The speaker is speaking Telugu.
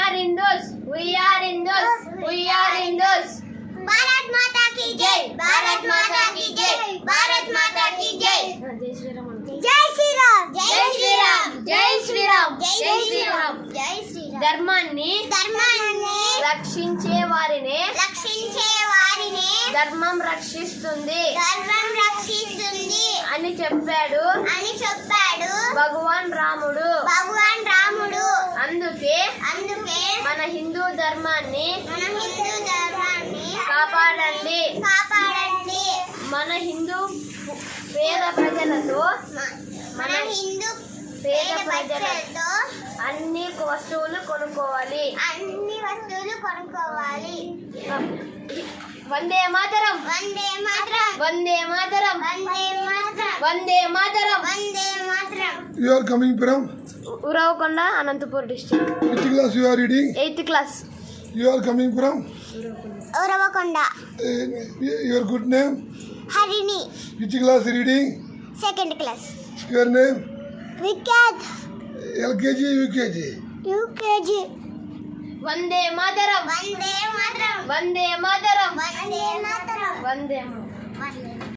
are Hindus. We are Hindus. We are Hindus. Bharat माता की जय, भारत माता की जय, भारत माता की जय। जय श्री राम, जय श्री राम, जय श्री राम, जय श्री राम, जय श्री राम, जय श्री राम। ధర్మాన్ని రక్షించే వారిని ధర్మం రక్షిస్తుంది అని చెప్పాడు భగవాన్ రాముడు. అందుకే మన హిందూ ధర్మాన్ని కాపాడండి. మన హిందూ పేద ప్రజలతో అన్ని వస్తువులు కొనుక్కోవాలి. Vande Mataram, Vande Mataram, Vande Mataram, Vande Mataram. You are coming from Uravakonda, Anantapur district. which class you are reading? 8th class. You are coming from Uravakonda. your good name? Harini. Which class reading? 2nd class. Your name? Vikhyat. LKG, UKG? UKG. Vande Mataram, Vande Mataram, Vande Mataram, Vande Mataram, Vande Mataram.